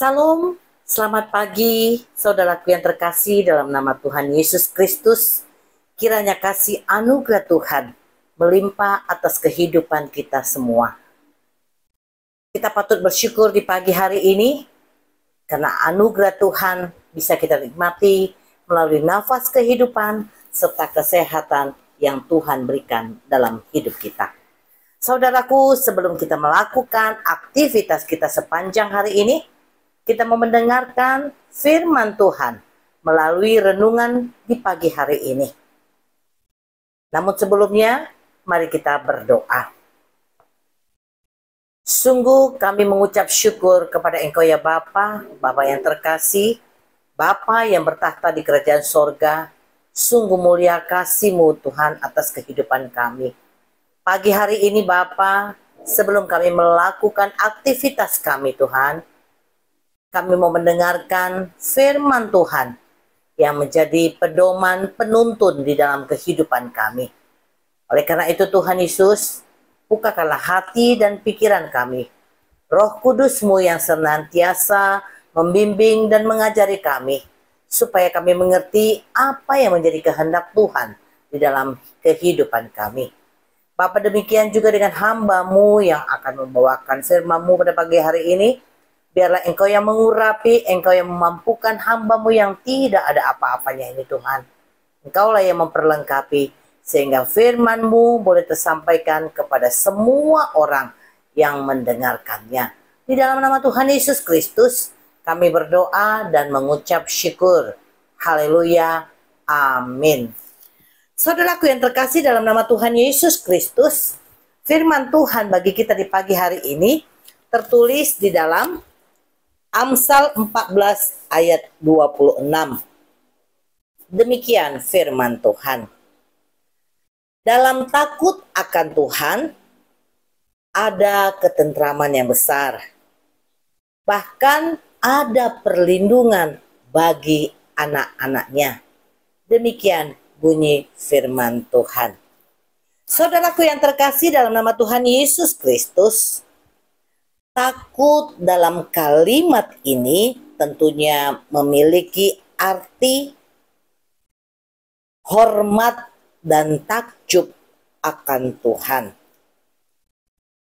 Salam, selamat pagi, saudaraku yang terkasih dalam nama Tuhan Yesus Kristus. Kiranya kasih anugerah Tuhan melimpah atas kehidupan kita semua. Kita patut bersyukur di pagi hari ini, karena anugerah Tuhan bisa kita nikmati melalui nafas kehidupan serta kesehatan yang Tuhan berikan dalam hidup kita. Saudaraku, sebelum kita melakukan aktivitas kita sepanjang hari ini, kita mau mendengarkan firman Tuhan melalui renungan di pagi hari ini. Namun sebelumnya, mari kita berdoa. Sungguh kami mengucap syukur kepada Engkau ya Bapa, Bapa yang terkasih, Bapa yang bertahta di kerajaan sorga. Sungguh mulia kasih-Mu Tuhan atas kehidupan kami. Pagi hari ini Bapa, sebelum kami melakukan aktivitas kami Tuhan, kami mau mendengarkan firman Tuhan yang menjadi pedoman penuntun di dalam kehidupan kami. Oleh karena itu Tuhan Yesus, bukakanlah hati dan pikiran kami. Roh Kudus-Mu yang senantiasa membimbing dan mengajari kami, supaya kami mengerti apa yang menjadi kehendak Tuhan di dalam kehidupan kami. Bapa, demikian juga dengan hamba-Mu yang akan membawakan firman-Mu pada pagi hari ini. Biarlah Engkau yang mengurapi, Engkau yang memampukan hamba-Mu yang tidak ada apa-apanya ini Tuhan. Engkaulah yang memperlengkapi, sehingga firman-Mu boleh tersampaikan kepada semua orang yang mendengarkannya. Di dalam nama Tuhan Yesus Kristus, kami berdoa dan mengucap syukur. Haleluya. Amin. Saudaraku yang terkasih dalam nama Tuhan Yesus Kristus, firman Tuhan bagi kita di pagi hari ini tertulis di dalam Amsal 14 ayat 26. Demikian firman Tuhan. Dalam takut akan Tuhan ada ketentraman yang besar. Bahkan ada perlindungan bagi anak-anaknya. Demikian bunyi firman Tuhan. Saudaraku yang terkasih dalam nama Tuhan Yesus Kristus, takut dalam kalimat ini tentunya memiliki arti hormat dan takjub akan Tuhan.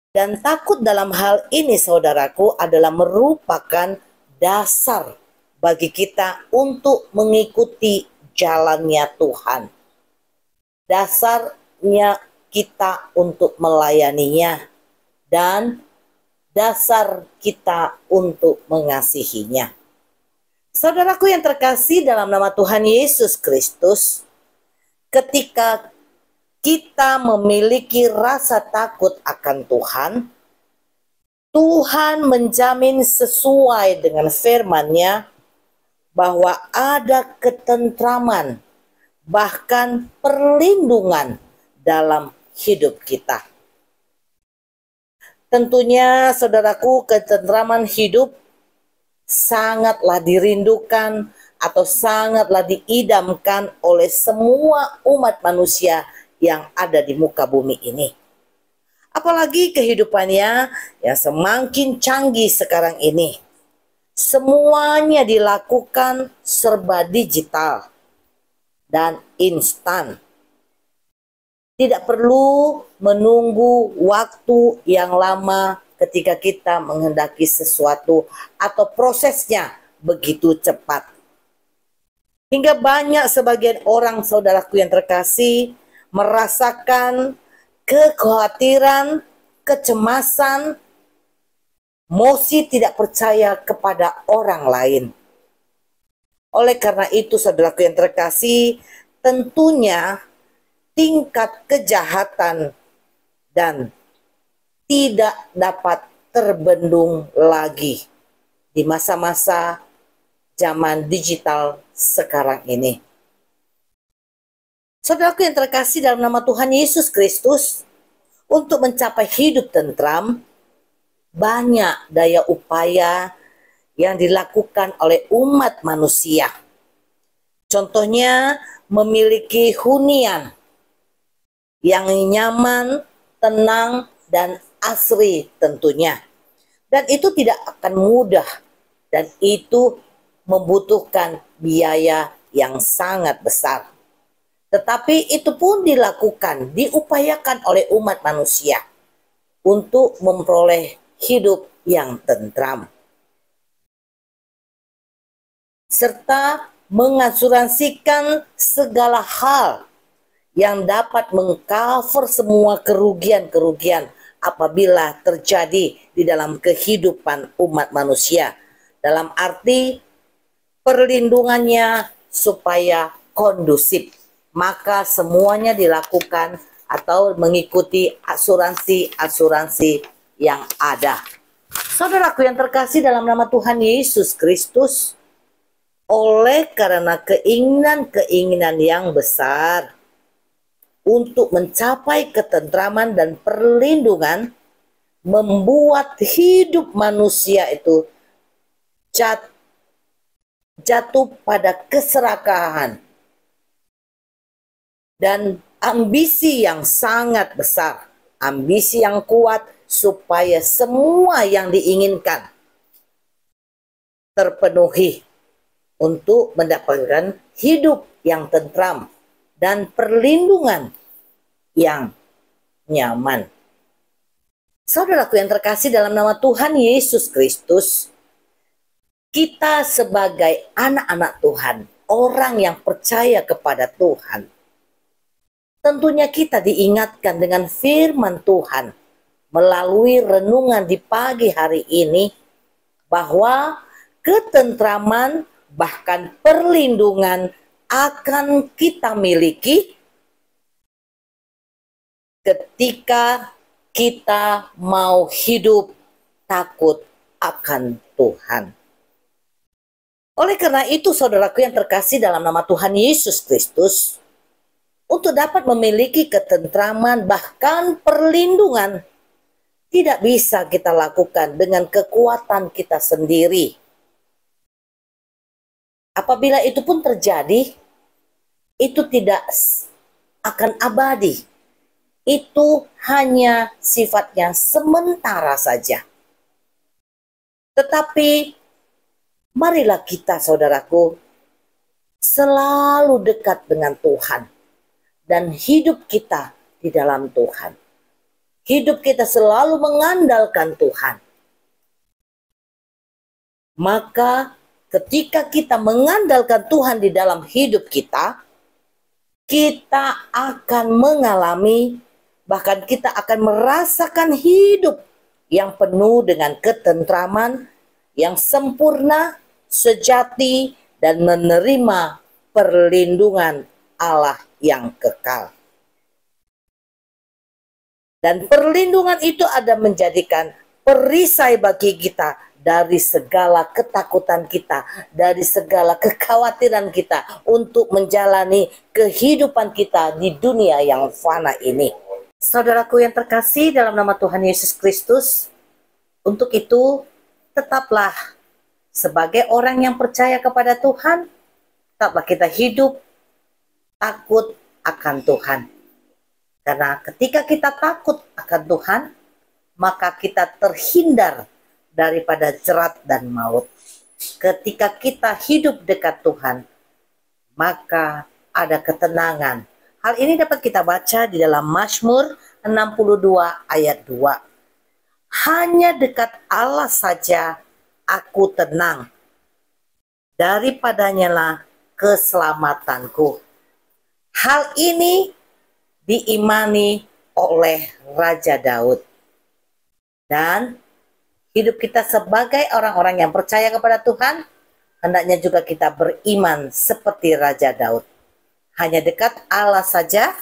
Dan takut dalam hal ini saudaraku adalah merupakan dasar bagi kita untuk mengikuti jalannya Tuhan. Dasarnya kita untuk melayaninya dan dasar kita untuk mengasihinya. Saudaraku yang terkasih dalam nama Tuhan Yesus Kristus, ketika kita memiliki rasa takut akan Tuhan, Tuhan menjamin sesuai dengan firman-Nya bahwa ada ketentraman, bahkan perlindungan dalam hidup kita. Tentunya saudaraku, ketentraman hidup sangatlah dirindukan atau sangatlah diidamkan oleh semua umat manusia yang ada di muka bumi ini. Apalagi kehidupannya yang semakin canggih sekarang ini. Semuanya dilakukan serba digital dan instan. Tidak perlu menunggu waktu yang lama ketika kita menghendaki sesuatu atau prosesnya begitu cepat. Hingga banyak sebagian orang saudaraku yang terkasih merasakan kekhawatiran, kecemasan, emosi tidak percaya kepada orang lain. Oleh karena itu saudaraku yang terkasih, tentunya tingkat kejahatan dan tidak dapat terbendung lagi di masa-masa zaman digital sekarang ini. Saudaraku yang terkasih dalam nama Tuhan Yesus Kristus, untuk mencapai hidup tentram, banyak daya upaya yang dilakukan oleh umat manusia. Contohnya memiliki hunian yang nyaman, tenang, dan asri tentunya. Dan itu tidak akan mudah Dan itu membutuhkan biaya yang sangat besar. Tetapi itu pun dilakukan, diupayakan oleh umat manusia untuk memperoleh hidup yang tentram. Serta mengasuransikan segala hal yang dapat mengcover semua kerugian-kerugian apabila terjadi di dalam kehidupan umat manusia. Dalam arti perlindungannya supaya kondusif. Maka semuanya dilakukan atau mengikuti asuransi-asuransi yang ada. Saudaraku yang terkasih dalam nama Tuhan Yesus Kristus, oleh karena keinginan-keinginan yang besar untuk mencapai ketentraman dan perlindungan, membuat hidup manusia itu jatuh pada keserakahan dan ambisi yang sangat besar, ambisi yang kuat supaya semua yang diinginkan terpenuhi untuk mendapatkan hidup yang tentram dan perlindungan yang nyaman. Saudaraku yang terkasih dalam nama Tuhan Yesus Kristus, kita sebagai anak-anak Tuhan, orang yang percaya kepada Tuhan, tentunya kita diingatkan dengan firman Tuhan melalui renungan di pagi hari ini bahwa ketentraman bahkan perlindungan akan kita miliki ketika kita mau hidup takut akan Tuhan. Oleh karena itu, saudaraku yang terkasih dalam nama Tuhan Yesus Kristus, untuk dapat memiliki ketentraman bahkan perlindungan, tidak bisa kita lakukan dengan kekuatan kita sendiri. Apabila itu pun terjadi, itu tidak akan abadi. Itu hanya sifatnya sementara saja. Tetapi marilah kita, saudaraku, selalu dekat dengan Tuhan dan hidup kita di dalam Tuhan. Hidup kita selalu mengandalkan Tuhan. Maka ketika kita mengandalkan Tuhan di dalam hidup kita, kita akan mengalami, bahkan kita akan merasakan hidup yang penuh dengan ketentraman, yang sempurna, sejati, dan menerima perlindungan Allah yang kekal. Dan perlindungan itu ada menjadikan perisai bagi kita dari segala ketakutan kita, dari segala kekhawatiran kita untuk menjalani kehidupan kita di dunia yang fana ini. Saudaraku yang terkasih dalam nama Tuhan Yesus Kristus, untuk itu tetaplah sebagai orang yang percaya kepada Tuhan, tetaplah kita hidup takut akan Tuhan. Karena ketika kita takut akan Tuhan, maka kita terhindar daripada jerat dan maut. Ketika kita hidup dekat Tuhan, maka ada ketenangan. Hal ini dapat kita baca di dalam Mazmur 62 ayat 2. Hanya dekat Allah saja aku tenang, daripadanya lah keselamatanku. Hal ini diimani oleh Raja Daud. Dan hidup kita sebagai orang-orang yang percaya kepada Tuhan, hendaknya juga kita beriman seperti Raja Daud. Hanya dekat Allah saja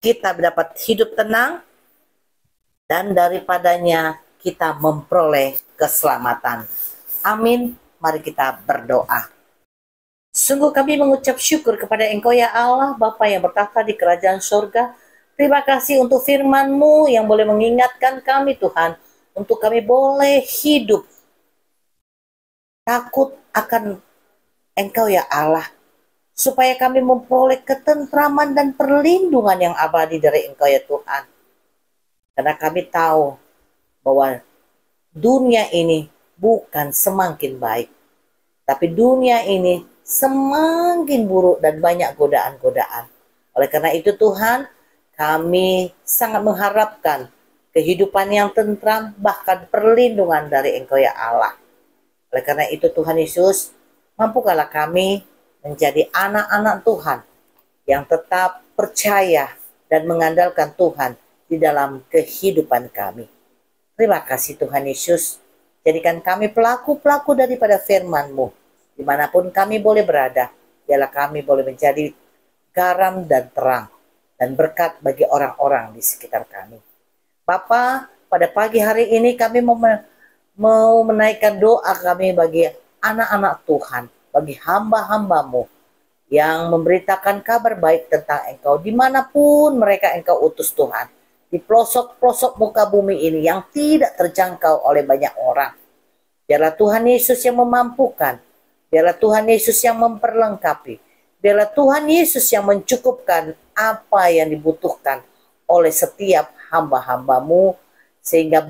kita dapat hidup tenang, dan daripadanya kita memperoleh keselamatan. Amin. Mari kita berdoa. Sungguh kami mengucap syukur kepada Engkau ya Allah, Bapa yang bertahta di kerajaan surga. Terima kasih untuk firman-Mu yang boleh mengingatkan kami Tuhan, untuk kami boleh hidup takut akan Engkau ya Allah, supaya kami memperoleh ketentraman dan perlindungan yang abadi dari Engkau ya Tuhan. Karena kami tahu bahwa dunia ini bukan semakin baik. Tapi dunia ini semakin buruk dan banyak godaan-godaan. Oleh karena itu Tuhan, kami sangat mengharapkan kehidupan yang tentram, bahkan perlindungan dari Engkau ya Allah. Oleh karena itu Tuhan Yesus, mampukanlah kami menjadi anak-anak Tuhan yang tetap percaya dan mengandalkan Tuhan di dalam kehidupan kami. Terima kasih Tuhan Yesus, jadikan kami pelaku-pelaku daripada firman-Mu. Dimanapun kami boleh berada, biarlah kami boleh menjadi garam dan terang dan berkat bagi orang-orang di sekitar kami. Bapa, pada pagi hari ini kami mau menaikkan doa kami bagi anak-anak Tuhan, bagi hamba-hamba-Mu yang memberitakan kabar baik tentang Engkau dimanapun mereka Engkau utus Tuhan, di pelosok-pelosok muka bumi ini yang tidak terjangkau oleh banyak orang. Biarlah Tuhan Yesus yang memampukan, biarlah Tuhan Yesus yang memperlengkapi, biarlah Tuhan Yesus yang mencukupkan apa yang dibutuhkan oleh setiap hamba-hamba-Mu, sehingga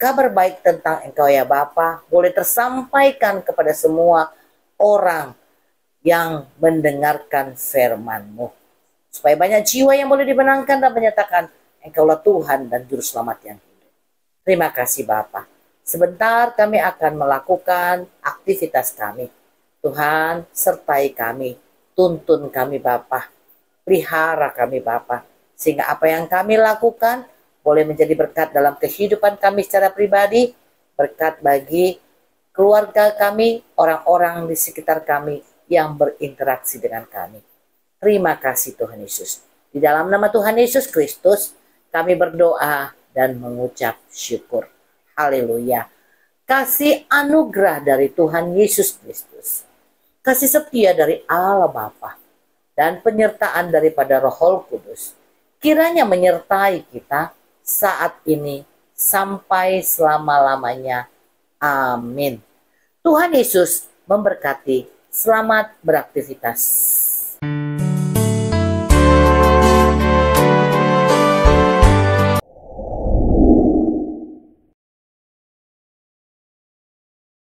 kabar baik tentang Engkau ya Bapa boleh tersampaikan kepada semua orang yang mendengarkan firman-Mu, supaya banyak jiwa yang boleh dimenangkan dan menyatakan Engkaulah Tuhan dan Juru Selamat yang hidup. Terima kasih Bapa. Sebentar kami akan melakukan aktivitas kami. Tuhan sertai kami, tuntun kami Bapa, pelihara kami Bapa, sehingga apa yang kami lakukan boleh menjadi berkat dalam kehidupan kami secara pribadi, berkat bagi keluarga kami, orang-orang di sekitar kami yang berinteraksi dengan kami. Terima kasih Tuhan Yesus. Di dalam nama Tuhan Yesus Kristus, kami berdoa dan mengucap syukur. Haleluya. Kasih anugerah dari Tuhan Yesus Kristus, kasih setia dari Allah Bapa, dan penyertaan daripada Roh Kudus, kiranya menyertai kita saat ini sampai selama-lamanya. Amin. Tuhan Yesus memberkati. Selamat beraktivitas.